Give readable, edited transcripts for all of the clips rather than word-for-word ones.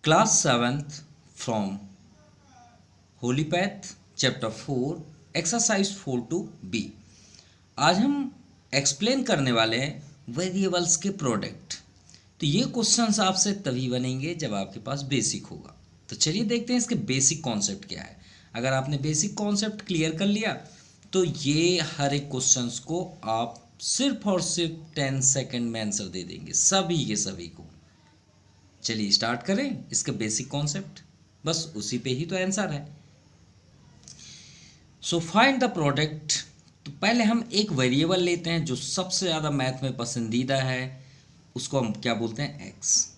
Class 7th from होलीपैथ chapter 4 exercise 4-B। आज हम एक्सप्लेन करने वाले हैं वेरिएबल्स के प्रोडक्ट। तो ये क्वेश्चंस आपसे तभी बनेंगे जब आपके पास बेसिक होगा। तो चलिए देखते हैं इसके बेसिक कॉन्सेप्ट क्या है। अगर आपने बेसिक कॉन्सेप्ट क्लियर कर लिया तो ये हर एक क्वेश्चंस को आप सिर्फ और सिर्फ 10 सेकंड में आंसर दे देंगे, सभी के सभी को। चलिए स्टार्ट करें इसका बेसिक कॉन्सेप्ट, बस उसी पे ही तो आंसर है। So find the product. तो पहले हम एक वेरिएबल लेते हैं जो सबसे ज़्यादा मैथ में पसंदीदा है, उसको हम क्या बोलते हैं, एक्स।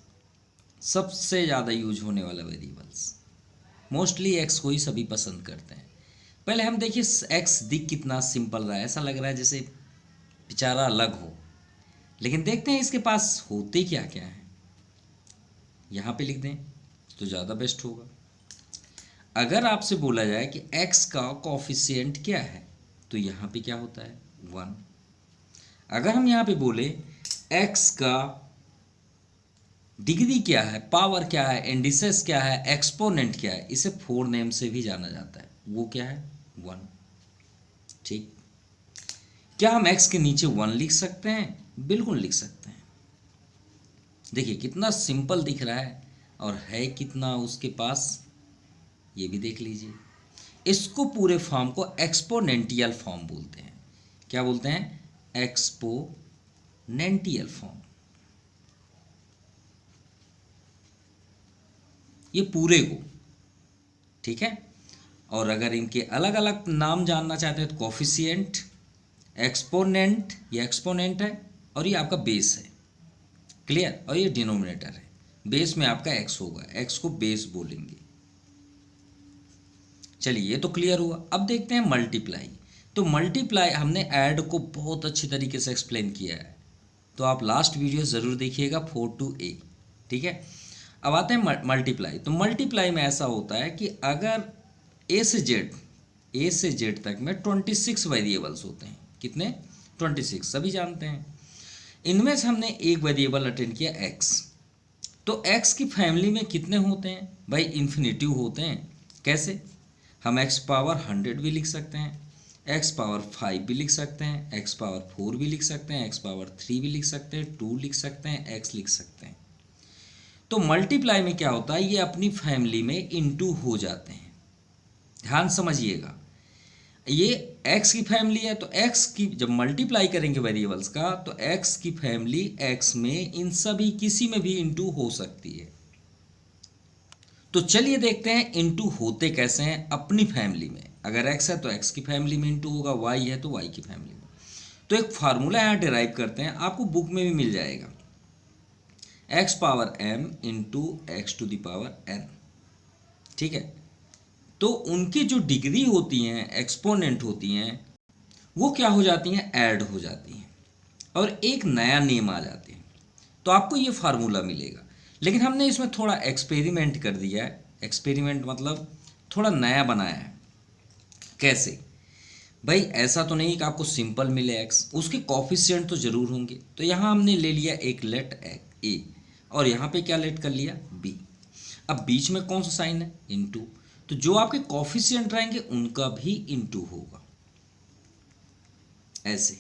सबसे ज़्यादा यूज होने वाला वेरिएबल्स, मोस्टली एक्स को ही सभी पसंद करते हैं। पहले हम देखिए एक्स दिख कितना सिंपल रहा है, ऐसा लग रहा है जैसे बेचारा अलग हो, लेकिन देखते हैं इसके पास होते क्या क्या है। यहाँ पे लिख दें तो ज़्यादा बेस्ट होगा। अगर आपसे बोला जाए कि x का कोफिशिएंट क्या है तो यहाँ पे क्या होता है, 1। अगर हम यहाँ पे बोले x का डिग्री क्या है, पावर क्या है, इंडिसेस क्या है, एक्सपोनेंट क्या है, इसे 4 नेम से भी जाना जाता है, वो क्या है, 1। ठीक, क्या हम x के नीचे 1 लिख सकते हैं? बिल्कुल लिख सकते हैं। देखिए कितना सिंपल दिख रहा है और है कितना उसके पास, ये भी देख लीजिए। इसको पूरे फॉर्म को एक्सपोनेंटियल फॉर्म बोलते हैं। क्या बोलते हैं? एक्सपोनेंटियल फॉर्म। ये पूरे को, ठीक है। और अगर इनके अलग अलग नाम जानना चाहते हैं तो कोफिशिएंट, एक्सपोनेंट, ये एक्सपोनेंट है और ये आपका बेस है, क्लियर। और ये डिनोमिनेटर है, बेस में आपका एक्स होगा, एक्स को बेस बोलेंगे। चलिए ये तो क्लियर हुआ। अब देखते हैं मल्टीप्लाई। तो मल्टीप्लाई हमने ऐड को बहुत अच्छी तरीके से एक्सप्लेन किया है, तो आप लास्ट वीडियो ज़रूर देखिएगा 4-A, ठीक है। अब आते हैं मल्टीप्लाई। तो मल्टीप्लाई में ऐसा होता है कि अगर ए से जेड तक में 26 वेरिएबल्स होते हैं। कितने? 26, सभी जानते हैं। इनमें से हमने एक वेरिएबल अटेंड किया x। तो x की फैमिली में कितने होते हैं भाई? इन्फिनेटिव होते हैं। कैसे? हम x पावर 100 भी लिख सकते हैं, x पावर 5 भी लिख सकते हैं, x पावर 4 भी लिख सकते हैं, x पावर 3 भी लिख सकते हैं, 2 लिख सकते हैं, x लिख सकते हैं। तो मल्टीप्लाई में क्या होता है, ये अपनी फैमिली में इनटू हो जाते हैं। ध्यान समझिएगा, ये x की फैमिली है तो x की जब मल्टीप्लाई करेंगे वेरिएबल्स का तो x की फैमिली x में इन सभी किसी में भी इनटू हो सकती है। तो चलिए देखते हैं इनटू होते कैसे हैं अपनी फैमिली में। अगर x है तो x की फैमिली में इनटू होगा, y है तो y की फैमिली में। तो एक फार्मूला यहाँ डिराइव करते हैं, आपको बुक में भी मिल जाएगा, x power m into x to the power n, ठीक है। तो उनकी जो डिग्री होती हैं, एक्सपोनेंट होती हैं, वो क्या हो जाती हैं, ऐड हो जाती हैं और एक नया नेम आ जाते हैं। तो आपको ये फार्मूला मिलेगा। लेकिन हमने इसमें थोड़ा एक्सपेरिमेंट कर दिया है। एक्सपेरिमेंट मतलब थोड़ा नया बनाया है। कैसे भाई? ऐसा तो नहीं कि आपको सिंपल मिले एक्स, उसके कोफिशिएंट तो जरूर होंगे। तो यहाँ हमने ले लिया एक लेट ए और यहाँ पे क्या लेट कर लिया, बी। अब बीच में कौन सा साइन है, इनटू। तो जो आपके कोफिशिएंट रहेंगे उनका भी इनटू होगा, ऐसे।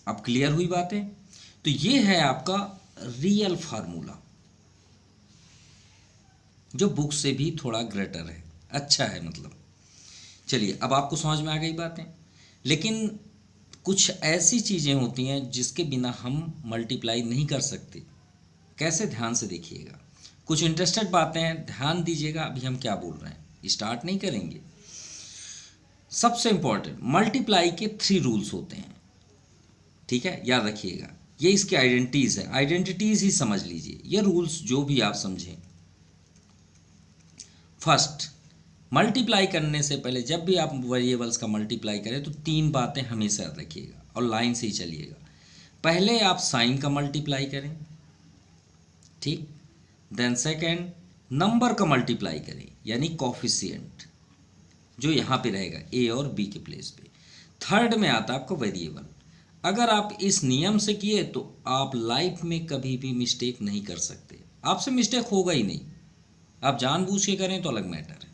अब क्लियर हुई बातें? तो ये है आपका रियल फार्मूला, जो बुक से भी थोड़ा ग्रेटर है, अच्छा है मतलब। चलिए अब आपको समझ में आ गई बातें। लेकिन कुछ ऐसी चीज़ें होती हैं जिसके बिना हम मल्टीप्लाई नहीं कर सकते। कैसे? ध्यान से देखिएगा, कुछ इंटरेस्टेड बातें हैं, ध्यान दीजिएगा। अभी हम क्या बोल रहे हैं, स्टार्ट नहीं करेंगे। सबसे इंपॉर्टेंट, मल्टीप्लाई के 3 रूल्स होते हैं, ठीक है, याद रखिएगा। ये इसकी आइडेंटिटीज़ है, आइडेंटिटीज़ ही समझ लीजिए, ये रूल्स जो भी आप समझें। फर्स्ट, मल्टीप्लाई करने से पहले जब भी आप वेरिएबल्स का मल्टीप्लाई करें तो 3 बातें हमेशा याद रखिएगा और लाइन से ही चलिएगा। पहले आप साइन का मल्टीप्लाई करें, ठीक। देन सेकेंड, नंबर का मल्टीप्लाई करें, यानी कोफिशिएंट जो यहाँ पे रहेगा ए और बी के प्लेस पे। थर्ड में आता है आपका वेरिएबल। अगर आप इस नियम से किए तो आप लाइफ में कभी भी मिस्टेक नहीं कर सकते। आपसे मिस्टेक होगा ही नहीं। आप जानबूझ के करें तो अलग मैटर है,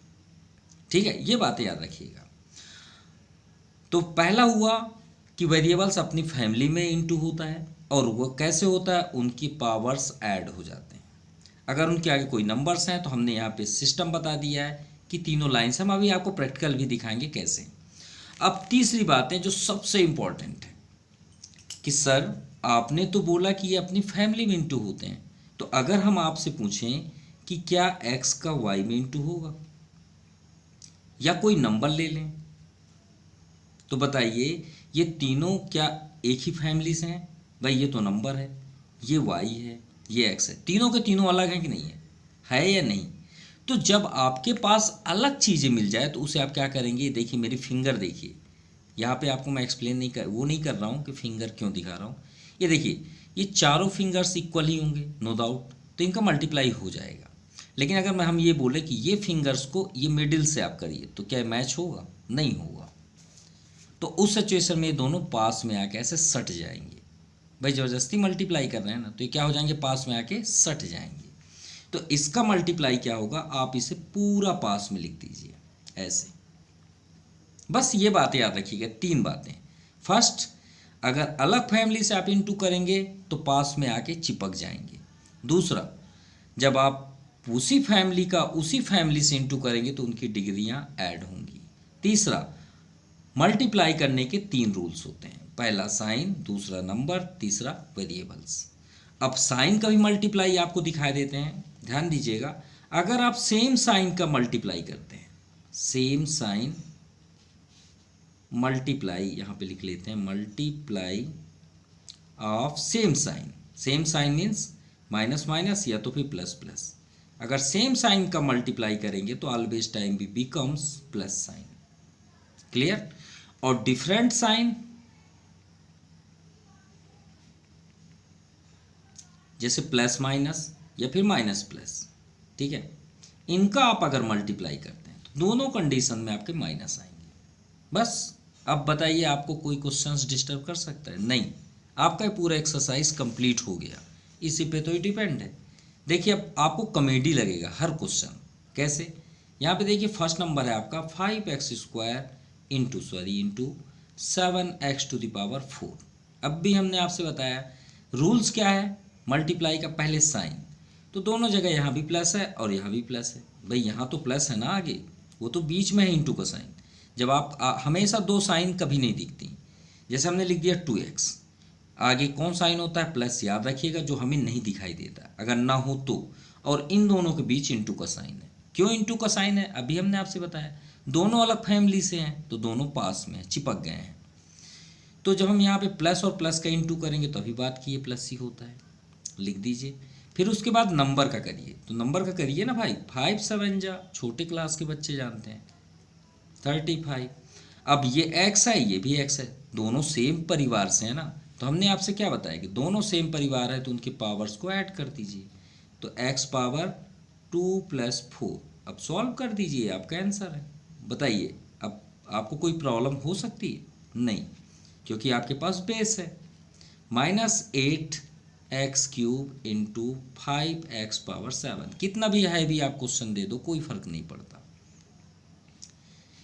ठीक है, ये बातें याद रखिएगा। तो पहला हुआ कि वेरिएबल्स अपनी फैमिली में इंटू होता है, और वो कैसे होता है, उनकी पावर्स ऐड हो जाते हैं। अगर उनके आगे कोई नंबर्स हैं तो हमने यहाँ पे सिस्टम बता दिया है कि तीनों लाइन्स, हम अभी आपको प्रैक्टिकल भी दिखाएंगे कैसे। अब तीसरी बात है जो सबसे इम्पॉर्टेंट है कि सर आपने तो बोला कि ये अपनी फैमिली में इंटू होते हैं, तो अगर हम आपसे पूछें कि क्या x का y में इंटू होगा, या कोई नंबर ले लें, तो बताइए ये तीनों क्या एक ही फैमिली से हैं? भाई ये तो नंबर है, ये y है, ये x है, तीनों के तीनों अलग हैं कि नहीं है या नहीं? तो जब आपके पास अलग चीज़ें मिल जाए तो उसे आप क्या करेंगे, देखिए मेरी फिंगर देखिए, यहाँ पे आपको मैं एक्सप्लेन नहीं कर रहा हूँ कि फिंगर क्यों दिखा रहा हूँ। ये देखिए ये चारों फिंगर्स इक्वल ही होंगे नो डाउट, तो इनका मल्टीप्लाई हो जाएगा। लेकिन अगर हम ये बोले कि ये फिंगर्स को ये मिडिल से आप करिए, तो क्या मैच होगा? नहीं होगा। तो उस सिचुएशन में ये दोनों पास में आके ऐसे सट जाएंगे। भाई ज़बरदस्ती मल्टीप्लाई कर रहे हैं ना, तो ये क्या हो जाएंगे, पास में आके सट जाएंगे। तो इसका मल्टीप्लाई क्या होगा, आप इसे पूरा पास में लिख दीजिए ऐसे। बस ये बातें याद रखिएगा, तीन बातें। फर्स्ट, अगर अलग फैमिली से आप इंटू करेंगे तो पास में आके चिपक जाएंगे। दूसरा, जब आप उसी फैमिली का उसी फैमिली से इंटू करेंगे तो उनकी डिग्रियां ऐड होंगी। तीसरा, मल्टीप्लाई करने के तीन रूल्स होते हैं, पहला साइन, दूसरा नंबर, तीसरा वेरिएबल्स। अब साइन का भी मल्टीप्लाई आपको दिखाई देते हैं, ध्यान दीजिएगा। अगर आप सेम साइन का मल्टीप्लाई करते हैं, सेम साइन मल्टीप्लाई, यहाँ पे लिख लेते हैं multiply of same sign. Same sign means minus minus या तो फिर प्लस प्लस। अगर सेम साइन का मल्टीप्लाई करेंगे तो ऑलवेज टाइम भी बिकम्स प्लस साइन। क्लियर? और डिफरेंट साइन, जैसे प्लस माइनस या फिर माइनस प्लस, ठीक है, इनका आप अगर मल्टीप्लाई करते हैं तो दोनों कंडीशन में आपके माइनस आएंगे। बस अब बताइए आपको कोई क्वेश्चंस डिस्टर्ब कर सकता है? नहीं, आपका पूरा एक्सरसाइज कंप्लीट हो गया। इसी पे तो ही डिपेंड है। देखिए अब आपको कॉमेडी लगेगा हर क्वेश्चन। कैसे? यहाँ पे देखिए फर्स्ट नंबर है आपका 5x² इंटू 7x⁴। अब भी हमने आपसे बताया रूल्स क्या है, मल्टीप्लाई का पहले साइन, तो दोनों जगह यहाँ भी प्लस है और यहाँ भी प्लस है। भाई यहाँ तो प्लस है ना आगे, वो तो बीच में है इंटू का साइन। जब आप हमेशा दो साइन कभी नहीं दिखती। जैसे हमने लिख दिया 2x, आगे कौन साइन होता है, प्लस, याद रखिएगा, जो हमें नहीं दिखाई देता अगर ना हो तो। और इन दोनों के बीच इंटू का साइन है। क्यों इंटू का साइन है, अभी हमने आपसे बताया, दोनों अलग फैमिली से हैं तो दोनों पास में चिपक गए हैं। तो जब हम यहाँ पे प्लस और प्लस का इंटू करेंगे तो अभी बात की ये प्लस ही होता है, लिख दीजिए। फिर उसके बाद नंबर का करिए, तो नंबर का करिए ना भाई, 5 7 जा, छोटे क्लास के बच्चे जानते हैं, 35। अब ये x है, ये भी x है, दोनों सेम परिवार से है ना, तो हमने आपसे क्या बताया कि दोनों सेम परिवार है तो उनके पावर्स को ऐड कर दीजिए। तो x पावर 2 + 4, अब सॉल्व कर दीजिए, आपका आंसर है। बताइए अब आपको कोई प्रॉब्लम हो सकती है? नहीं, क्योंकि आपके पास बेस है। -8x³ इंटू 5x⁴ कितना भी है भी आप क्वेश्चन दे दो, कोई फर्क नहीं पड़ता।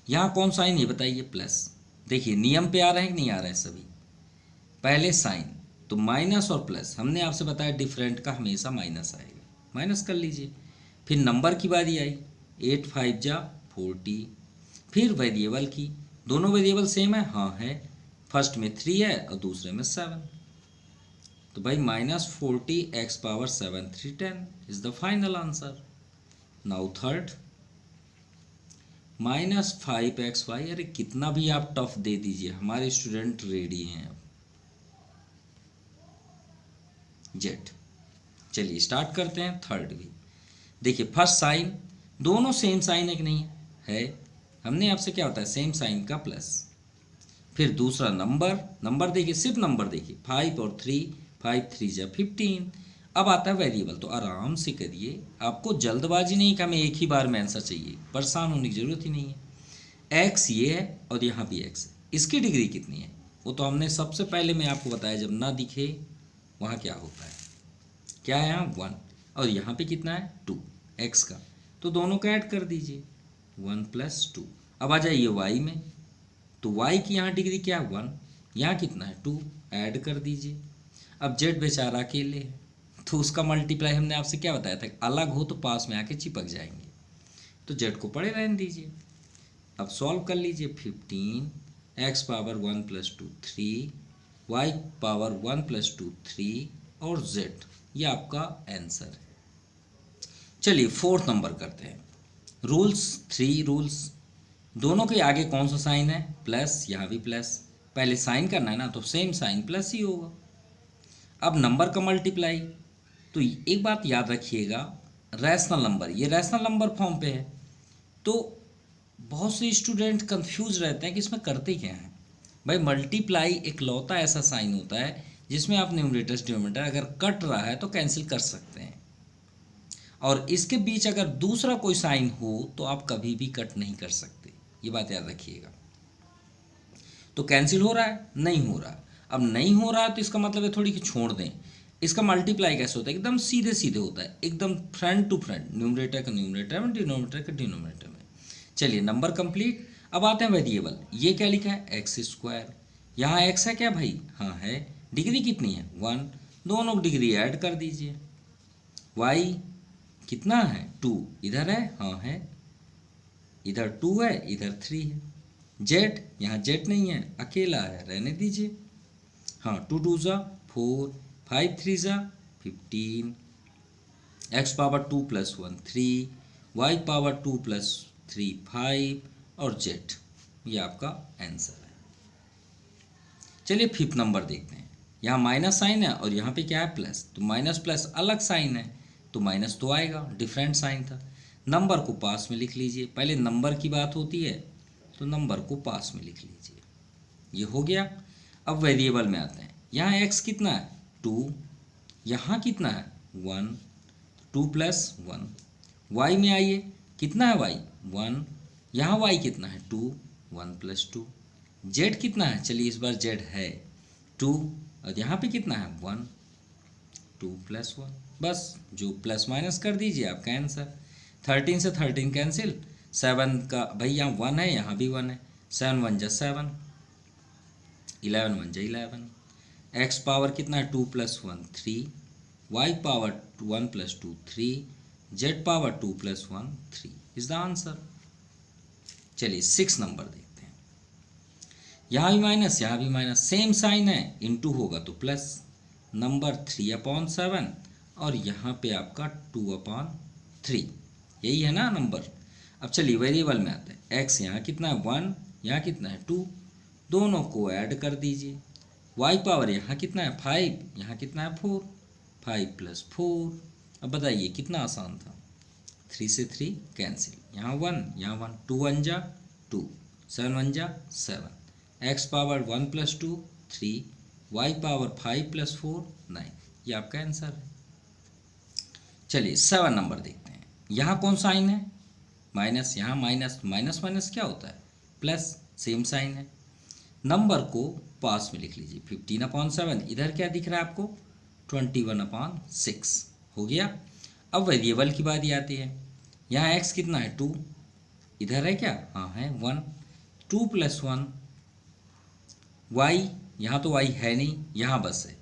यहाँ कौन साइन ये बताइए, प्लस। देखिए नियम पे आ रहे हैं कि नहीं आ रहे हैं सभी? पहले साइन, तो माइनस और प्लस, हमने आपसे बताया डिफरेंट का हमेशा माइनस आएगा, माइनस कर लीजिए। फिर नंबर की बारी आई, 8 5 जा 40। फिर वेरिएबल की, दोनों वेरिएबल सेम है, हाँ है, फर्स्ट में 3 है और दूसरे में 7। तो भाई -40x⁴ 310 is the final answer. Now third, -5xy, अरे कितना भी आप टफ दे दीजिए, हमारे स्टूडेंट रेडी हैं अब। जेट, चलिए स्टार्ट करते हैं थर्ड भी। देखिए फर्स्ट साइन, दोनों सेम साइन है कि नहीं है, हमने आपसे क्या होता है, सेम साइन का प्लस। फिर दूसरा नंबर, नंबर देखिए, सिर्फ नंबर देखिए, 5 और 3, 5 3 जा 15। अब आता है वेरिएबल, तो आराम से करिए, आपको जल्दबाजी नहीं कि हमें एक ही बार में आंसर चाहिए, परेशान होने की ज़रूरत ही नहीं है। x ये है और यहाँ भी x है, इसकी डिग्री कितनी है वो तो हमने सबसे पहले मैं आपको बताया, जब ना दिखे वहाँ क्या होता है, क्या है यहाँ 1। और यहाँ पे कितना है 2 x का, तो दोनों का ऐड कर दीजिए 1 + 2। अब आ जाइए y में, तो y की यहाँ डिग्री क्या है 1, यहाँ कितना है 2, ऐड कर दीजिए। अब z बेचारा अकेले है, तो उसका मल्टीप्लाई हमने आपसे क्या बताया था, अलग हो तो पास में आके चिपक जाएंगे, तो z को पड़े रहने दीजिए। अब सॉल्व कर लीजिए, 15 x पावर 1 + 2 3, y पावर 1 + 2 3 और z, ये आपका आंसर है। चलिए 4th नंबर करते हैं। रूल्स 3 रूल्स, दोनों के आगे कौन सा साइन है, प्लस, यहाँ भी प्लस, पहले साइन करना है ना, तो सेम साइन प्लस ही होगा। अब नंबर का मल्टीप्लाई, तो एक बात याद रखिएगा, रैशनल नंबर, ये रैशनल नंबर फॉर्म पे है, तो बहुत से स्टूडेंट कंफ्यूज रहते हैं कि इसमें करते क्या हैं। भाई मल्टीप्लाई एक लौता ऐसा साइन होता है जिसमें आप न्यूमरेटर डिनोमिनेटर अगर कट रहा है तो कैंसिल कर सकते हैं, और इसके बीच अगर दूसरा कोई साइन हो तो आप कभी भी कट नहीं कर सकते, ये बात याद रखिएगा। तो कैंसिल हो रहा है, नहीं हो रहा। अब नहीं हो रहा है तो इसका मतलब है थोड़ी कि छोड़ दें। इसका मल्टीप्लाई कैसे होता है, एकदम सीधे सीधे होता है, एकदम फ्रंट टू फ्रंट, न्यूमरेटर का न्यूमरेटर में, डिनोमिनेटर का डिनोमिनेटर में। चलिए नंबर कंप्लीट। अब आते हैं वेरिएबल, ये क्या लिखा है x², यहाँ x है क्या भाई, हाँ है, डिग्री कितनी है 1, दोनों की डिग्री ऐड कर दीजिए। y कितना है 2, इधर है, हाँ है, इधर 2 है, इधर 3 है। z, यहाँ z नहीं है, अकेला है, रहने दीजिए। हाँ 2 2 ज़ा 4, 5 3 ज़ा 15, x पावर 2 + 1 3, y पावर 2 + 3 5 और z, ये आपका आंसर है। चलिए 5th नंबर देखते हैं। यहाँ माइनस साइन है और यहाँ पे क्या है प्लस, तो माइनस प्लस अलग साइन है तो माइनस तो आएगा, डिफरेंट साइन था। नंबर को पास में लिख लीजिए, पहले नंबर की बात होती है तो नंबर को पास में लिख लीजिए, ये हो गया। अब वेरिएबल में आते हैं, यहाँ x कितना है 2, यहाँ कितना है 1, 2 + 1। y में आइए, कितना है y 1, यहाँ y कितना है 2, 1 + 2। z कितना है, चलिए इस बार z है 2, और यहाँ पे कितना है 1, 2 + 1, बस जो प्लस माइनस कर दीजिए आपका आंसर। 13 से 13 कैंसिल, 7 का भाई यहाँ 1 है, यहाँ भी 1 है, 7 1 = 7, 11 1 = 11। x पावर कितना है 2 + 1 3, y power 1 + 2 3, z power 2 + 1 3 is the answer. चलिए 6 नंबर देखते हैं। यहाँ भी माइनस, यहाँ भी माइनस, सेम साइन है, इनटू होगा तो प्लस, नंबर 3/7 और यहाँ पे आपका 2/3, यही है ना नंबर। अब चलिए वेरिएबल में आते हैं, x यहाँ कितना है 1, यहाँ कितना है 2, दोनों को ऐड कर दीजिए। y पावर यहाँ कितना है 5, यहाँ कितना है 4, 5 + 4। अब बताइए कितना आसान था, 3 से 3 कैंसिल, यहाँ 1, यहाँ 1, 2 1 = 2, 7 1 = 7, x पावर 1 + 2 3, y पावर 5 + 4 9, ये आपका आंसर है। चलिए 7 नंबर देखते हैं। यहाँ कौन साइन है माइनस, यहाँ माइनस, माइनस माइनस क्या होता है प्लस, सेम साइन है। नंबर को पास में लिख लीजिए, 15/7, इधर क्या दिख रहा है आपको 21/6, हो गया। अब वेरिएबल की बारी आती है, यहाँ x कितना है 2, इधर है क्या, हाँ है 1, 2 + 1, y, यहाँ तो y है नहीं, यहाँ बस है,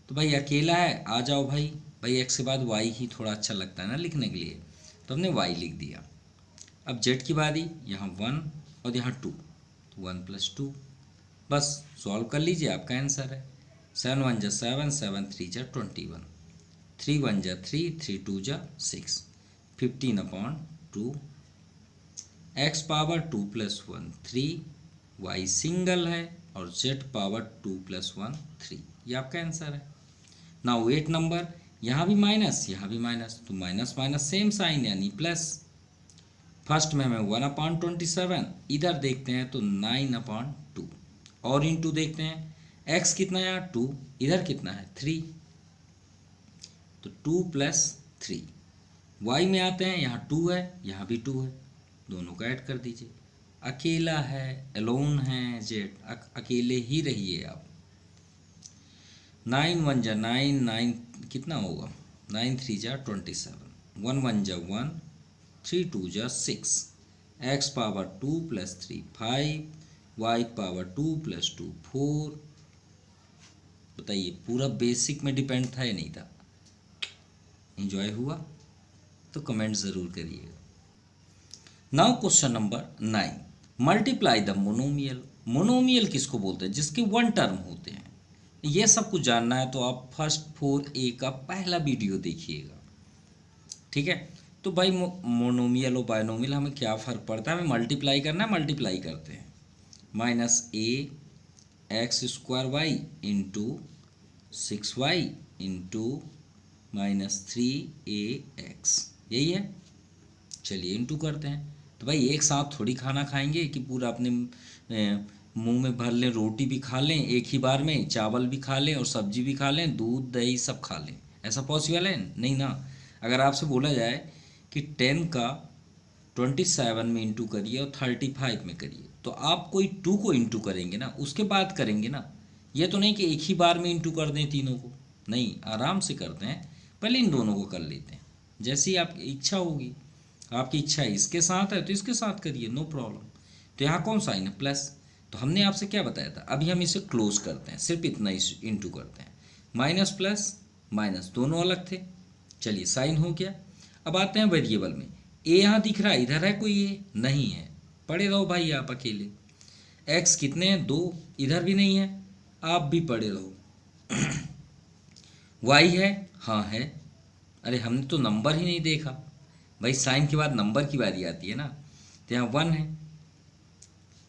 तो भाई अकेला है, आ जाओ भाई, x के बाद y ही थोड़ा अच्छा लगता है ना लिखने के लिए, तो हमने y लिख दिया। अब z की बारी, यहाँ 1 और यहाँ 2, तो 1 + 2, बस सॉल्व कर लीजिए, आपका आंसर है। 7 1 = 7, 7 3 = 21, 3 1 = 3, 3 2 = 6, 15/2, x पावर 2 + 1 3, y सिंगल है और z पावर 2 + 1 3, ये आपका आंसर है। नाउ 8 नंबर, यहाँ भी माइनस, यहाँ भी माइनस, तो माइनस माइनस सेम साइन यानी प्लस। फर्स्ट में हमें 1/27, इधर देखते हैं तो 9/2, और इंटू देखते हैं, x कितना है यहाँ 2, इधर कितना है 3, तो 2 + 3। y में आते हैं, यहाँ 2 है, यहाँ भी 2 है, दोनों का ऐड कर दीजिए। अकेला है, एलोन है जेड, अकेले ही रहिए आप। 9 1 = 9, 9 कितना होगा 9 3 जा 27, 1 1 जा 1, 3 2 जा 6, x power 2 plus 3 5, y power 2 plus 2 4। बताइए पूरा बेसिक में डिपेंड था या नहीं था? एंजॉय हुआ? तो कमेंट ज़रूर करिएगा। Now question number 9, multiply the monomial. Monomial किसको बोलते हैं? जिसके वन टर्म होते हैं। ये सब कुछ जानना है तो आप फर्स्ट 4A का पहला वीडियो देखिएगा, ठीक है। तो भाई मोनोमियल और बायनोमियल हमें क्या फ़र्क पड़ता है? हमें मल्टीप्लाई करना है, मल्टीप्लाई करते हैं। -a(x²y) into 6y into -3ax, यही है। चलिए इंटू करते हैं। तो भाई एक साथ थोड़ी खाना खाएंगे कि पूरा अपने मुंह में भर लें, रोटी भी खा लें एक ही बार में, चावल भी खा लें और सब्जी भी खा लें, दूध दही सब खा लें। ऐसा पॉसिबल है? नहीं ना। अगर आपसे बोला जाए कि 10 का 27 में इंटू करिए और 35 में करिए, तो आप कोई 2 को इंटू करेंगे ना, उसके बाद करेंगे ना। ये तो नहीं कि एक ही बार में इंटू कर दें तीनों को, नहीं, आराम से करते हैं। पहले इन दोनों को कर लेते हैं, जैसी आपकी इच्छा होगी। आपकी इच्छा है इसके साथ है तो इसके साथ करिए, नो प्रॉब्लम। तो यहाँ कौन साइन है? प्लस। तो हमने आपसे क्या बताया था? अभी हम इसे क्लोज करते हैं, सिर्फ इतना ही इंटू करते हैं। माइनस प्लस माइनस दोनों अलग थे। चलिए साइन हो गया। अब आते हैं वेरिएबल में। ए यहाँ दिख रहा है, इधर है कोई? ए नहीं है, पढ़े रहो भाई आप अकेले। एक्स कितने हैं? 2, इधर भी नहीं है, आप भी पढ़े रहो। वाई है? हाँ है। अरे हमने तो नंबर ही नहीं देखा भाई, साइन के बाद नंबर की बारी आती है ना। तो यहाँ 1 है,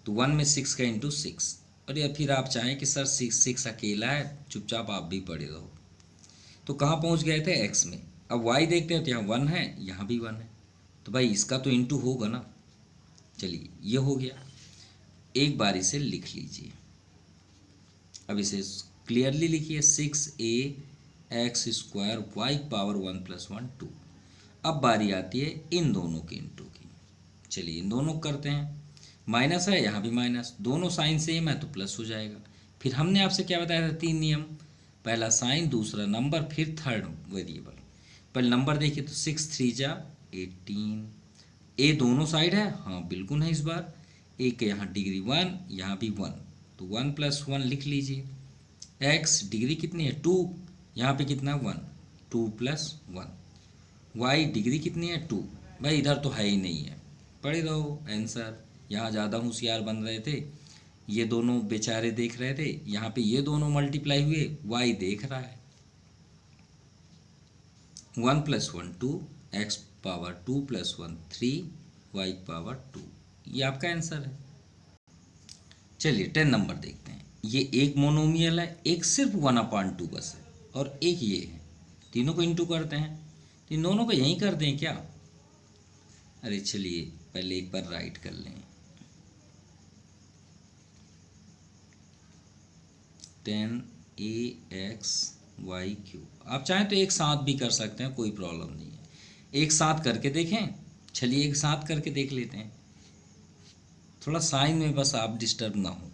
तो 1 में 6 का इंटू 6। और या फिर आप चाहें कि सर 6 अकेला है, चुपचाप आप भी पढ़े रहो। तो कहाँ पहुँच गए थे? एक्स में। अब वाई देखते हैं, तो यहाँ 1 है, यहाँ भी 1 है, तो भाई इसका तो इंटू होगा ना। चलिए ये हो गया, एक बार इसे लिख लीजिए। अब इसे क्लियरली लिखिए, 6a(x², y पावर 1 + 1 2। अब बारी आती है इन दोनों के इंटू की। चलिए इन दोनों करते हैं। माइनस है, यहाँ भी माइनस, दोनों साइन सेम है तो प्लस हो जाएगा। फिर हमने आपसे क्या बताया था? 3 नियम, पहला साइन, दूसरा नंबर, फिर थर्ड वेरिएबल। पहले नंबर देखिए, तो 6 3 जा 18। ए दोनों साइड है, हाँ बिल्कुल है इस बार। ए के यहाँ डिग्री 1, यहाँ भी 1, तो 1 + 1 लिख लीजिए। एक्स डिग्री कितनी है? 2, यहाँ पे कितना? 1, 2 + 1। वाई डिग्री कितनी है? 2, भाई इधर तो है ही नहीं है, पढ़े रहो आंसर। यहाँ ज़्यादा होशियार बन रहे थे, ये दोनों बेचारे देख रहे थे, यहाँ पे ये दोनों मल्टीप्लाई हुए, वाई देख रहा है। 1 + 1 2, एक्स पावर 2 + 1 3, वाई पावर 2, ये आपका आंसर है। चलिए 10 नंबर देखते हैं। ये एक मोनोमियल है, एक सिर्फ 1/2 बस है, और एक ये है। तीनों को इंटू करते हैं, तो इन दोनों को यहीं कर दें क्या? अरे चलिए पहले एक बार राइट कर लें। 10ax(y³), आप चाहें तो एक साथ भी कर सकते हैं, कोई प्रॉब्लम नहीं है। एक साथ करके देखें, चलिए एक साथ करके देख लेते हैं। थोड़ा साइन में बस आप डिस्टर्ब ना हो,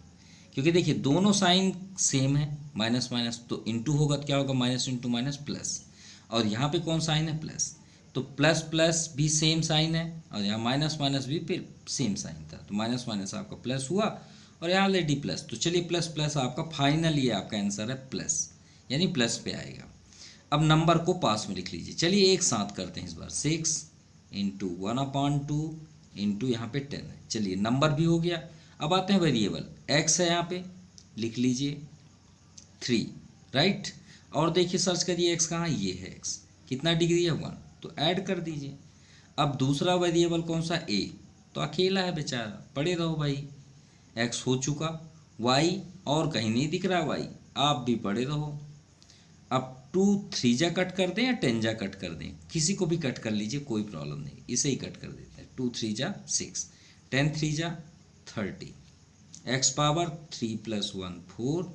क्योंकि देखिए दोनों साइन सेम है, माइनस माइनस तो इंटू होगा तो क्या होगा? Minus into minus plus. और यहाँ पे कौन साइन है? प्लस, तो प्लस प्लस भी सेम साइन है, और यहाँ माइनस माइनस भी फिर सेम साइन था, तो माइनस माइनस आपका प्लस हुआ, और यहाँ ऑलरेडी प्लस। तो चलिए प्लस प्लस आपका फाइनल, ये आपका आंसर है प्लस, यानी प्लस पे आएगा। अब नंबर को पास में लिख लीजिए। चलिए एक साथ करते हैं इस बार, 6 इंटू 1/2 इंटू यहाँ पे 10 है। चलिए नंबर भी हो गया। अब आते हैं वेरिएबल, एक्स है यहाँ पे, लिख लीजिए 3, राइट। और देखिए सर्च करिए एक्स कहाँ, ये है एक्स, कितना डिग्री है? 1, तो ऐड कर दीजिए। अब दूसरा वेरिएबल कौन सा? ए, तो अकेला है बेचारा, पढ़े रहो भाई। एक्स हो चुका, वाई और कहीं नहीं दिख रहा वाई, आप भी पढ़े रहो। अब 2 3 जा कट कर दें या 10 जा कट कर दें? किसी को भी कट कर लीजिए, कोई प्रॉब्लम नहीं, इसे ही कट कर देते हैं। 2 3 जा 6, 10 3 जा 30, एक्स पावर 3 + 1 4,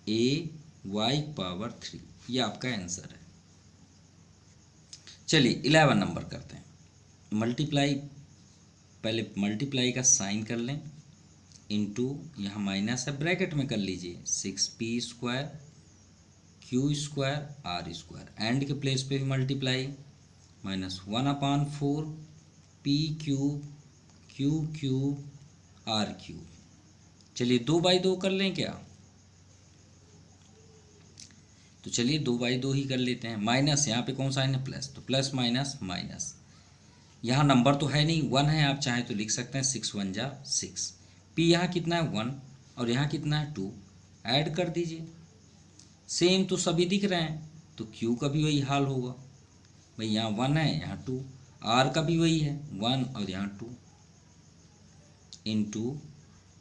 ए वाई पावर 3, ये आपका आंसर है। चलिए 11 नंबर करते हैं। मल्टीप्लाई, पहले मल्टीप्लाई का साइन कर लें, इंटू यहाँ माइनस है, ब्रैकेट में कर लीजिए, 6p² q square r square, and के प्लेस पे भी multiply, -1/4 p cube q cube r cube. चलिए 2/2 कर लें क्या? तो चलिए 2/2 ही कर लेते हैं। माइनस यहाँ पे कौन सा है? प्लस, तो प्लस माइनस माइनस। यहाँ नंबर तो है नहीं, 1 है, आप चाहें तो लिख सकते हैं 6 1 जा 6। पी यहाँ कितना है? 1, और यहाँ कितना है? 2। ऐड कर दीजिए, सेम तो सभी दिख रहे हैं, तो क्यू का भी वही हाल होगा भाई, यहाँ 1 है, यहाँ 2। आर का भी वही है, 1 और यहाँ 2, into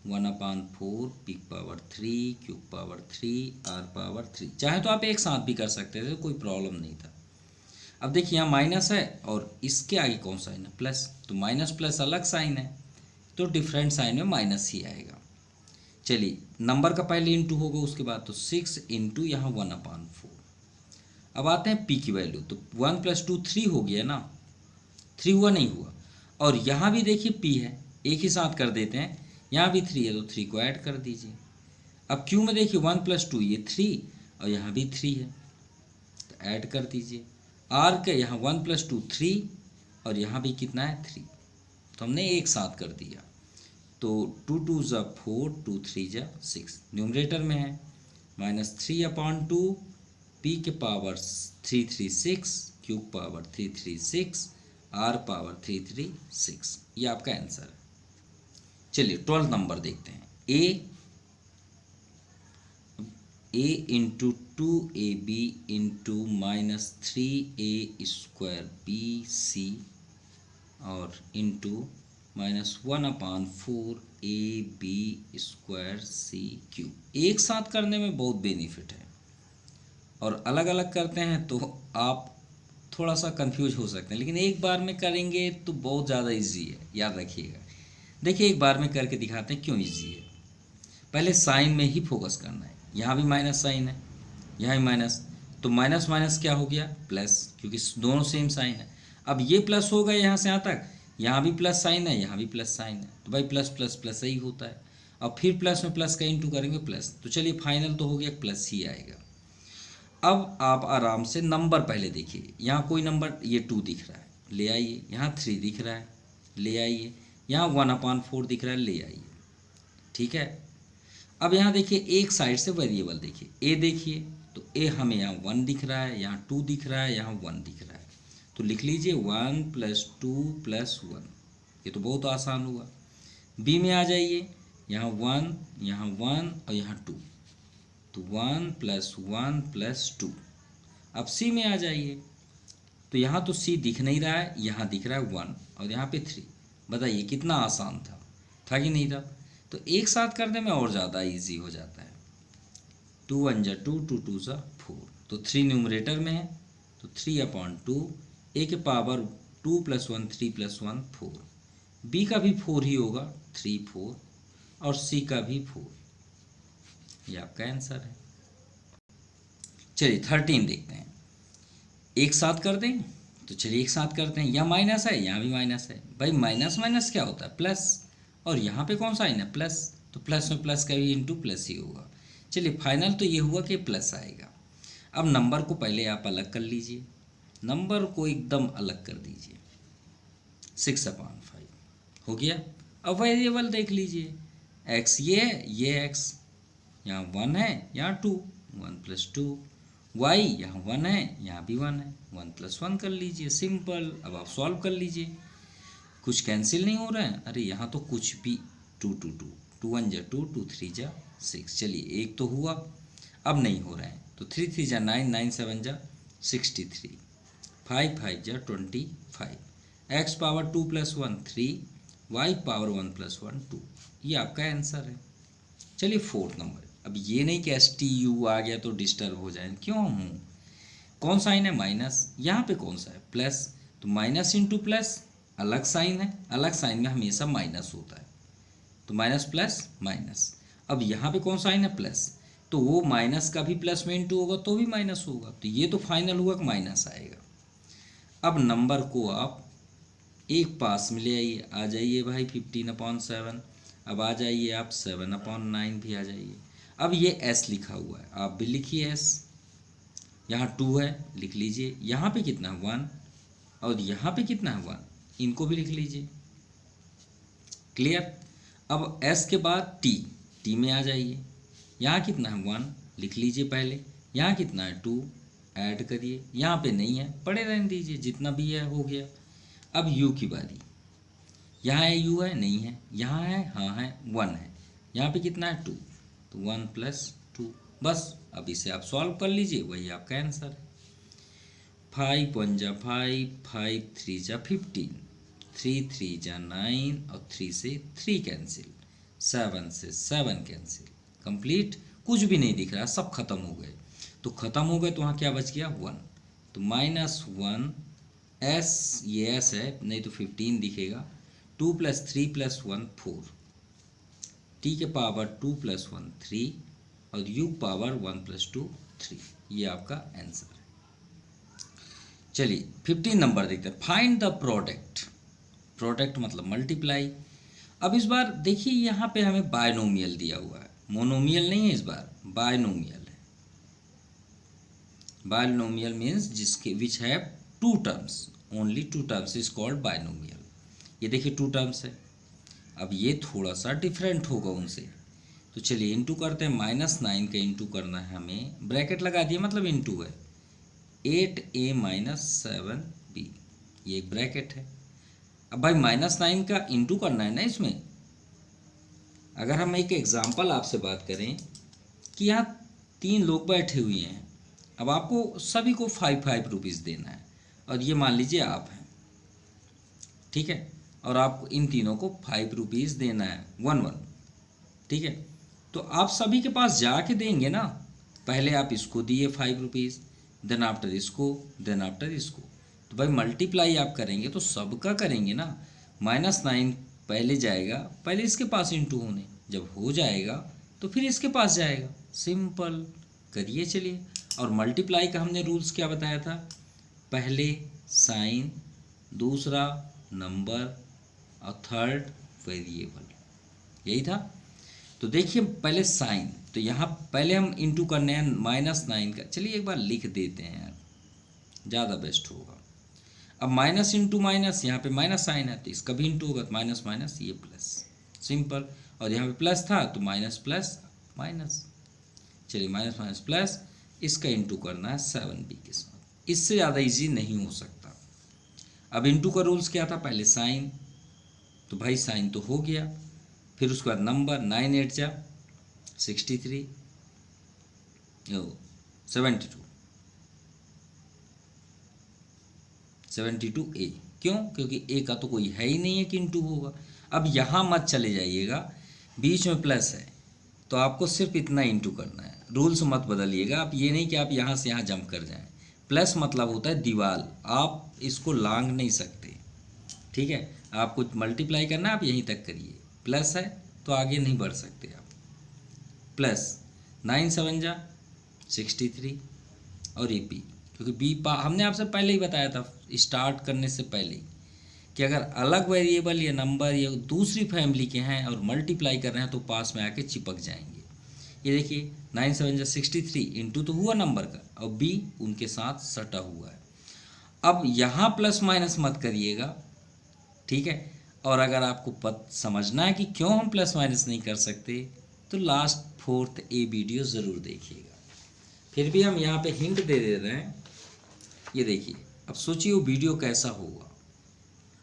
1/4 p power 3 cube power 3 r power 3। चाहे तो आप एक साथ भी कर सकते थे, कोई प्रॉब्लम नहीं था। अब देखिए यहाँ माइनस है और इसके आगे कौन साइन है? प्लस, तो माइनस प्लस अलग साइन है, तो डिफरेंट साइन में माइनस ही आएगा। चलिए नंबर का पहले इंटू होगा, उसके बाद तो 6 इंटू यहाँ 1/4। अब आते हैं पी की वैल्यू, तो 1 + 2 3 हो गया ना, 3 हुआ नहीं हुआ? और यहाँ भी देखिए पी है, एक ही साथ कर देते हैं, यहाँ भी 3 है तो 3 को ऐड कर दीजिए। अब क्यू में देखिए 1 + 2 ये 3, और यहाँ भी 3 है तो ऐड कर दीजिए। आर के यहाँ 1 + 2 3, और यहाँ भी कितना है? 3, तो हमने एक साथ कर दिया। तो 2 2 ज़ा 4 2 3 ज़ा 6, न्यूमरेटर में है -3/2 पी के power 336 cube power 336 r power 336, ये आपका आंसर है। चलिए 12 नंबर देखते हैं। A into 2ab into -3a² bc और इंटू -1/4 ab² c³ एक साथ करने में बहुत बेनिफिट है, और अलग अलग करते हैं तो आप थोड़ा सा कंफ्यूज हो सकते हैं, लेकिन एक बार में करेंगे तो बहुत ज़्यादा इजी है, याद रखिएगा। देखिए एक बार में करके दिखाते हैं क्यों इजी है। पहले साइन में ही फोकस करना है, यहाँ भी माइनस साइन है, यहाँ भी माइनस, तो माइनस माइनस क्या हो गया? प्लस, क्योंकि दोनों सेम साइन है। अब ये प्लस हो गया यहाँ से यहाँ तक, यहाँ भी प्लस साइन है, यहाँ भी प्लस साइन है, तो भाई प्लस प्लस प्लस ही होता है। अब फिर प्लस में प्लस का इंटू करेंगे प्लस, तो चलिए फाइनल तो हो गया प्लस ही आएगा। अब आप आराम से नंबर पहले देखिए, यहाँ कोई नंबर, ये 2 दिख रहा है, ले आइए। यहाँ 3 दिख रहा है, ले आइए। यहाँ 1/4 दिख रहा है, ले आइए। ठीक है। अब यहाँ देखिए एक साइड से वेरिएबल देखिए, ए देखिए, तो ए हमें यहाँ 1 दिख रहा है, यहाँ 2 दिख रहा है, यहाँ 1 दिख रहा है, तो लिख लीजिए 1 + 2 + 1। ये तो बहुत आसान हुआ। बी में आ जाइए, यहाँ 1, यहाँ 1 और यहाँ 2, तो 1 + 1 + 2। अब सी में आ जाइए, तो यहाँ तो सी दिख नहीं रहा है, यहाँ दिख रहा है 1 और यहाँ पे 3। बताइए कितना आसान था कि नहीं था? तो एक साथ करने में और ज़्यादा इजी हो जाता है। 2 1 ज़ा 2 2 2 ज़ा 4, तो 3 न्यूमरेटर में है, तो 3/2 ए के पावर 2 + 1 3 + 1 4। बी का भी 4 ही होगा, 3 4, और सी का भी 4। ये आपका आंसर है। चलिए 13 देखते हैं, एक साथ कर दें, तो चलिए एक साथ करते हैं। यहाँ माइनस है, यहाँ भी माइनस है, भाई माइनस माइनस क्या होता है? प्लस, और यहाँ पे कौन सा साइन है? प्लस, तो प्लस में प्लस का भी इंटू प्लस ही होगा। चलिए फाइनल तो ये हुआ कि प्लस आएगा। अब नंबर को पहले आप अलग कर लीजिए, नंबर को एकदम अलग कर दीजिए, 6/5 हो गया। अब वेरिएबल देख लीजिए, एक्स ये है, ये एक्स, यहाँ 1 है, यहाँ 2, 1 + 2, वाई यहाँ 1 है, यहाँ भी 1 है, 1 + 1 कर लीजिए, सिंपल। अब आप सॉल्व कर लीजिए, कुछ कैंसिल नहीं हो रहा है, अरे यहाँ तो कुछ भी 2 2 2 2 1 ज़ा 2 2 3 ज़ा 6। चलिए एक तो हुआ, अब नहीं हो रहा है, तो 3 3 ज़ा 9 9 7 ज़ा 63 5 5 ज़ा 25, एक्स पावर 2 + 1 3, वाई पावर 1 + 1 2। ये आपका आंसर है। चलिए 4th नंबर, अब ये नहीं कि STU आ गया तो डिस्टर्ब हो जाए, क्यों हूँ? कौन साइन है? माइनस, यहाँ पे कौन सा है? प्लस, तो माइनस इंटू प्लस अलग साइन है, अलग साइन में हमेशा माइनस होता है, तो माइनस प्लस माइनस। अब यहाँ पे कौन साइन है? प्लस, तो वो माइनस का भी प्लस में इंटू होगा तो भी माइनस होगा, तो ये तो फाइनल हुआ कि माइनस आएगा। अब नंबर को आप एक पास में ले आइए, आ जाइए भाई 15/7। अब आ जाइए आप 7/9 भी आ जाइए। अब ये s लिखा हुआ है, आप भी लिखिए s, यहाँ 2 है, लिख लीजिए। यहाँ पे कितना है 1, और यहाँ पे कितना है 1, इनको भी लिख लीजिए। क्लियर। अब s के बाद t में आ जाइए। यहाँ कितना है 1, लिख लीजिए पहले। यहाँ कितना है 2, ऐड करिए। यहाँ पे नहीं है, पड़े रहने दीजिए, जितना भी है हो गया। अब u की बारी। यहाँ है u है, नहीं है, यहाँ है, हाँ है, 1 है। यहाँ पे कितना है 2, तो 1 + 2। बस अब इसे आप सॉल्व कर लीजिए, वही आपका आंसर है। 5 1 जा 5, 5 3 जा 15, 3 3 जा 9, और 3 से 3 कैंसिल, 7 से 7 कैंसिल, कंप्लीट। कुछ भी नहीं दिख रहा, सब खत्म हो गए। तो खत्म हो गए तो वहाँ क्या बच गया 1, तो -1 s, ये s है, नहीं तो 15 दिखेगा। 2 + 3 + 1 4, t के पावर 2 + 1 3, और u पावर 1 + 2 3। ये आपका आंसर है। चलिए 15 नंबर देखते हैं। Find the product. प्रोडक्ट मतलब मल्टीप्लाई। अब इस बार देखिए यहाँ पे हमें बायनोमियल दिया हुआ है, मोनोमियल नहीं है, इस बार बायनोमियल है। बायनोमियल मीन्स जिसके which have 2 terms, only 2 terms is called binomial. ये देखिए 2 टर्म्स है। अब ये थोड़ा सा डिफरेंट होगा उनसे, तो चलिए इंटू करते हैं। -9 का इंटू करना है हमें, ब्रैकेट लगा दिए मतलब इंटू है। 8a - 7b, ये एक ब्रैकेट है। अब भाई -9 का इंटू करना है ना इसमें। अगर हम एक एग्जांपल आपसे बात करें कि यहाँ 3 लोग बैठे हुए हैं, अब आपको सभी को 5 रुपीज़ देना है, और ये मान लीजिए आप हैं, ठीक है, और आपको इन तीनों को 5 रुपीज़ देना है 1 1, ठीक है। तो आप सभी के पास जाके देंगे ना, पहले आप इसको दिए 5 रुपीज़, देन आफ्टर इसको, देन आफ्टर इसको। तो भाई मल्टीप्लाई आप करेंगे तो सबका करेंगे ना। -9 पहले जाएगा, पहले इसके पास इंटू होने, जब हो जाएगा तो फिर इसके पास जाएगा। सिंपल करिए चलिए। और मल्टीप्लाई का हमने रूल्स क्या बताया था, पहले साइन, दूसरा नंबर, और थर्ड वेरिएबल, यही था। तो देखिए पहले साइन, तो यहाँ पहले हम इंटू करने हैं -9 का। चलिए एक बार लिख देते हैं यार, ज़्यादा बेस्ट होगा। अब माइनस इंटू माइनस, यहाँ पे माइनस साइन है तो इसका भी इंटू होगा, तो माइनस माइनस ये प्लस, सिंपल। और यहाँ पे प्लस था तो माइनस प्लस माइनस। चलिए माइनस माइनस प्लस, इसका इंटू करना है 7b के साथ। इससे ज़्यादा इजी नहीं हो सकता। अब इंटू का रूल्स क्या था, पहले साइन, तो भाई साइन तो हो गया, फिर उसके बाद नंबर, 9 8 जा 63, 72a। क्यों? क्योंकि a का तो कोई है ही नहीं है कि इंटू होगा। अब यहाँ मत चले जाइएगा, बीच में प्लस है तो आपको सिर्फ इतना इंटू करना है, रूल्स मत बदलिएगा। आप ये नहीं कि आप यहाँ से यहाँ जंप कर जाएं। प्लस मतलब होता है दीवार, आप इसको लांग नहीं सकते, ठीक है। आपको मल्टीप्लाई करना है, आप यहीं तक करिए, प्लस है तो आगे नहीं बढ़ सकते आप। प्लस 9 7 जा 63, और ये बी, क्योंकि बी हमने आपसे पहले ही बताया था स्टार्ट करने से पहले ही कि अगर अलग वेरिएबल या नंबर या दूसरी फैमिली के हैं और मल्टीप्लाई कर रहे हैं तो पास में आके चिपक जाएंगे। ये देखिए 9 7 जा 63, इंटू तो हुआ नंबर का, और बी उनके साथ सटा हुआ है। अब यहाँ प्लस माइनस मत करिएगा, ठीक है। और अगर आपको समझना है कि क्यों हम प्लस माइनस नहीं कर सकते, तो लास्ट 4th ए वीडियो ज़रूर देखिएगा। फिर भी हम यहाँ पे हिंट दे रहे हैं। ये देखिए, अब सोचिए वो वीडियो कैसा होगा,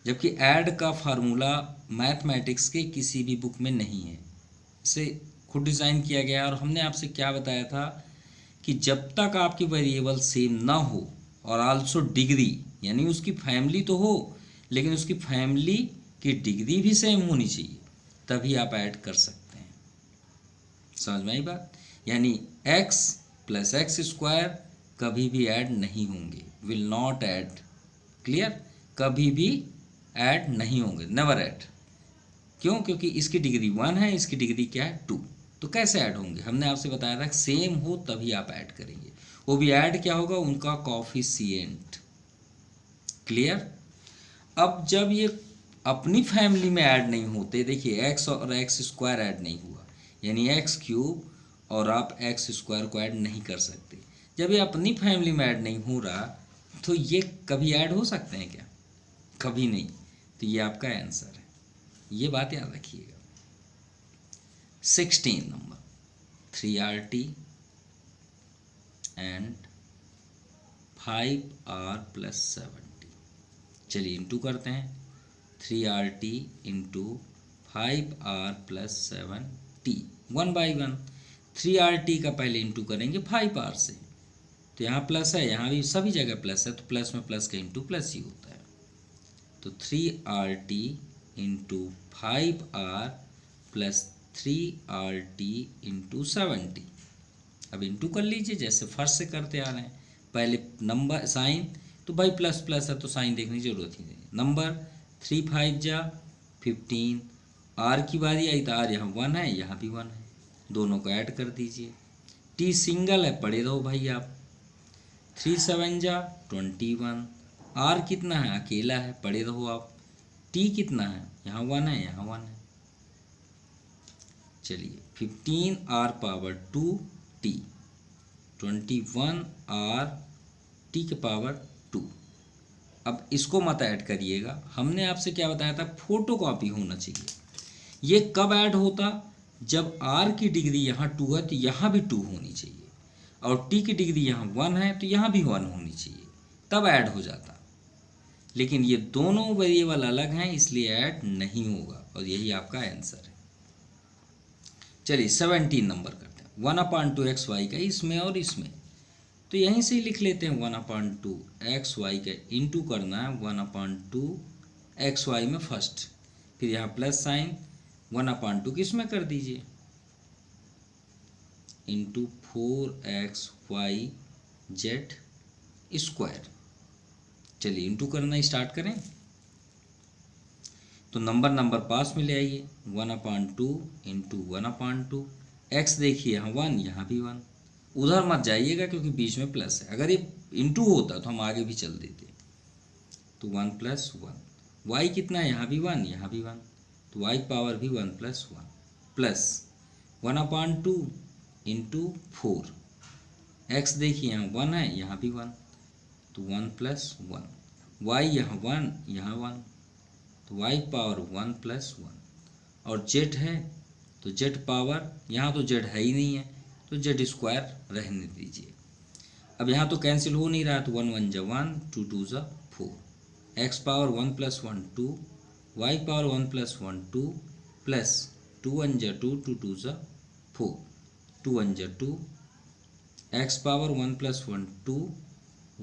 जबकि ऐड का फार्मूला मैथमेटिक्स के किसी भी बुक में नहीं है, इसे खुद डिज़ाइन किया गया है। और हमने आपसे क्या बताया था कि जब तक आपकी वेरिएबल सेम ना हो और आल्सो डिग्री, यानी उसकी फैमिली तो हो लेकिन उसकी फैमिली की डिग्री भी सेम होनी चाहिए, तभी आप ऐड कर सकते हैं। समझ में आई बात? यानी x + x² कभी भी ऐड नहीं होंगे, विल नॉट ऐड। क्लियर? कभी भी ऐड नहीं होंगे, नेवर ऐड। क्यों? क्योंकि इसकी डिग्री 1 है, इसकी डिग्री क्या है 2, तो कैसे ऐड होंगे? हमने आपसे बताया था सेम हो तभी आप ऐड करेंगे। वो भी ऐड क्या होगा, उनका कोएफिशिएंट। क्लियर? अब जब ये अपनी फैमिली में ऐड नहीं होते, देखिए x और x² ऐड नहीं हुआ, यानी x³ और आप x² को ऐड नहीं कर सकते। जब ये अपनी फैमिली में ऐड नहीं हो रहा तो ये कभी ऐड हो सकते हैं क्या? कभी नहीं। तो ये आपका आंसर है, ये बात याद रखिएगा। 16 नंबर 3RT एंड 5R + 70। चलिए इंटू करते हैं। 3RT into 5R + 7T 1 by 1। 3RT का पहले इंटू करेंगे 5R से, तो यहाँ प्लस है, यहाँ भी सभी जगह प्लस है, तो प्लस में प्लस का इंटू प्लस ही होता है। तो 3RT into 5R + 3RT into 70। अब इंटू कर लीजिए जैसे फर्स्ट से करते आ रहे हैं। पहले नंबर साइन, तो भाई प्लस प्लस है तो साइन देखने की जरूरत ही नहीं। नंबर 3 5 जा 15। आर की बारी आई तो आर यहाँ 1 है, यहाँ भी 1 है, दोनों को ऐड कर दीजिए। टी सिंगल है, पढ़े रहो भाई आप। 3 7 जा 21। आर कितना है, अकेला है, पढ़े रहो आप। टी कितना है, यहाँ 1 है, यहाँ 1 है। चलिए 15R⁻2T 21RT⁻2। अब इसको मत ऐड करिएगा, हमने आपसे क्या बताया था, फोटोकॉपी होना चाहिए। ये कब ऐड होता, जब R की डिग्री यहाँ 2 है तो यहाँ भी 2 होनी चाहिए, और T की डिग्री यहाँ 1 है तो यहाँ भी 1 होनी चाहिए, तब ऐड हो जाता। लेकिन ये दोनों वेरिएबल अलग हैं इसलिए ऐड नहीं होगा, और यही आपका आंसर है। चलिए 17 नंबर करते हैं। 1/2xy का इसमें और इसमें, तो यहीं से ही लिख लेते हैं। 1/2xy का इंटू करना है 1/2xy में फर्स्ट, फिर यहाँ प्लस साइन 1/2 किस में कर दीजिए, इंटू 4xyz²। चलिए इंटू करना स्टार्ट करें, तो नंबर पास में ले आइए। 1/2 इंटू 1/2। एक्स देखिए यहाँ 1, यहाँ भी 1, उधर मत जाइएगा क्योंकि बीच में प्लस है। अगर ये इंटू होता तो हम आगे भी चल देते, तो 1 + 1। वाई कितना है, यहाँ भी 1, यहाँ भी 1, तो वाई पावर भी 1 + 1 प्लस 1/2 इंटू 4। एक्स देखिए यहाँ 1 है, यहाँ भी 1, तो 1 + 1। वाई यहाँ 1, यहाँ 1, तो वाई पावर 1 + 1। और जेड है तो जेड पावर, यहाँ तो जेड है ही नहीं है तो Z² रहने दीजिए। अब यहाँ तो कैंसिल हो नहीं रहा, तो 1 1 = 1, 2 2 = 4। X power 1 + 1 2, y power 1 + 1 2 plus 2 1 = 2, 2 2 = 4, 2 1 = 2। X power 1 + 1 2,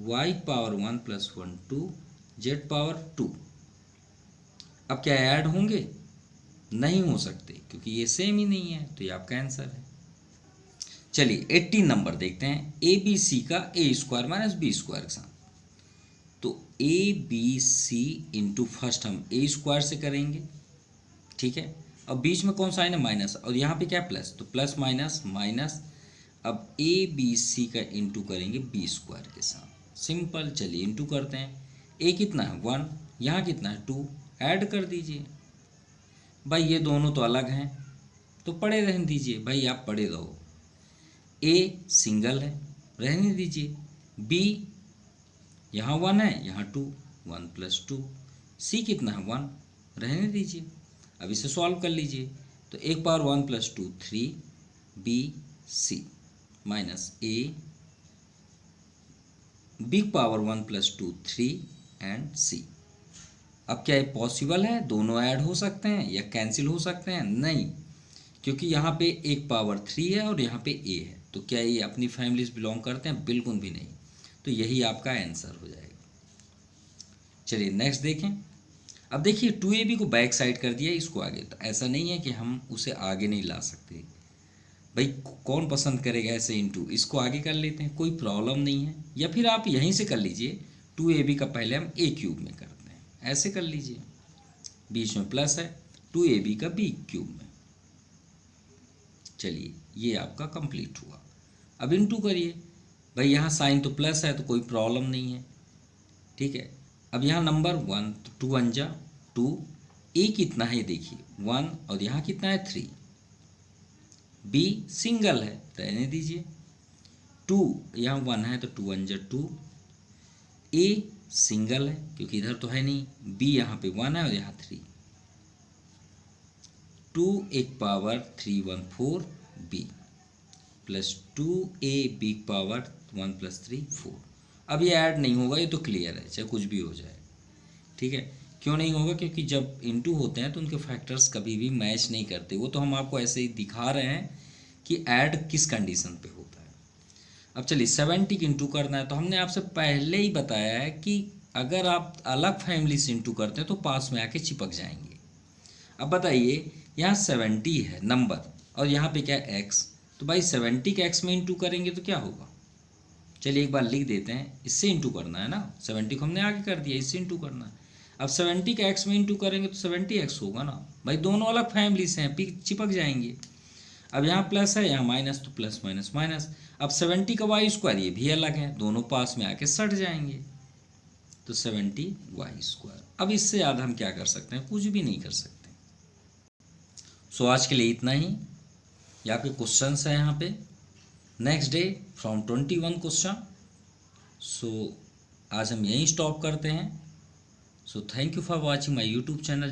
y power 1 + 1 2, z power 2। अब क्या ऐड होंगे, नहीं हो सकते क्योंकि ये सेम ही नहीं है, तो ये आपका आंसर है। चलिए 18 नंबर देखते हैं। ABC का A² - B² के साथ, तो ABC इंटू फर्स्ट हम A² से करेंगे, ठीक है। अब बीच में कौन सा है ना, माइनस, और यहाँ पे क्या प्लस, तो प्लस माइनस माइनस। अब ABC का इंटू करेंगे B² के साथ, सिंपल। चलिए इंटू करते हैं। A कितना है 1, यहाँ कितना है 2, ऐड कर दीजिए। भाई ये दोनों तो अलग हैं तो पड़े रहने दीजिए, भाई आप पड़े रहो। A सिंगल है, रहने दीजिए। B यहाँ 1 है, यहाँ 2, 1 + 2। C कितना है 1, रहने दीजिए। अब इसे सॉल्व कर लीजिए, तो 1 power 1 + 2 3, BC minus A, B power 1 + 2 3 and C। अब क्या ये पॉसिबल है, दोनों ऐड हो सकते हैं या कैंसिल हो सकते हैं? नहीं, क्योंकि यहाँ पे 1 पावर 3 है और यहाँ पे A है, तो क्या ये अपनी फैमिली से बिलोंग करते हैं? बिल्कुल भी नहीं, तो यही आपका आंसर हो जाएगा। चलिए नेक्स्ट देखें। अब देखिए 2AB को बैक साइड कर दिया, इसको आगे, तो ऐसा नहीं है कि हम उसे आगे नहीं ला सकते। भाई कौन पसंद करेगा ऐसे इंटू, इसको आगे कर लेते हैं, कोई प्रॉब्लम नहीं है। या फिर आप यहीं से कर लीजिए, 2AB का पहले हम A³ में करते हैं, ऐसे कर लीजिए, बीच में प्लस है, 2AB का B³ में। चलिए ये आपका कंप्लीट हुआ। अब इंटू करिए, भाई यहाँ साइन तो प्लस है तो कोई प्रॉब्लम नहीं है, ठीक है। अब यहाँ नंबर 1, तो 2 1 = 2। A कितना है देखिए 1, और यहाँ कितना है 3। B सिंगल है, रहने दीजिए। यहाँ 1 है तो 2 1 जा 2, ए सिंगल है क्योंकि इधर तो है नहीं, बी यहाँ पे 1 है और यहाँ 3, 2 एक power 3 1 4 b plus 2 a b power 1 plus 3 4। अब ये ऐड नहीं होगा, ये तो क्लियर है, चाहे कुछ भी हो जाए, ठीक है। क्यों नहीं होगा? क्योंकि जब इनटू होते हैं तो उनके फैक्टर्स कभी भी मैच नहीं करते। वो तो हम आपको ऐसे ही दिखा रहे हैं कि ऐड किस कंडीशन पे होता है। अब चलिए 70 की इंटू करना है, तो हमने आपसे पहले ही बताया है कि अगर आप अलग फैमिली से इंटू करते हैं तो पास में आके चिपक जाएंगे। अब बताइए, यहाँ 70 है नंबर और यहाँ पे क्या है एक्स, तो भाई 70 के एक्स में इंटू करेंगे तो क्या होगा? चलिए एक बार लिख देते हैं, इससे इंटू करना है ना, 70 को हमने आगे कर दिया, इससे इंटू करना है। अब 70 का एक्स में इंटू करेंगे तो 70x होगा ना भाई, दोनों अलग फैमिली से हैं, चिपक जाएंगे। अब यहाँ प्लस है, यहाँ माइनस, तो प्लस माइनस माइनस। अब 70 का वाई स्क्वायर, ये भी अलग है, दोनों पास में आके सट जाएंगे, तो 70 वाई स्क्वायर। अब इससे ज़्यादा हम क्या कर सकते हैं? कुछ भी नहीं कर सकते। सो आज के लिए इतना ही। ये आपके क्वेश्चन है यहाँ पे, नेक्स्ट डे फ्रॉम 21 क्वेश्चन। सो आज हम यहीं स्टॉप करते हैं। So thank you for watching my YouTube channel.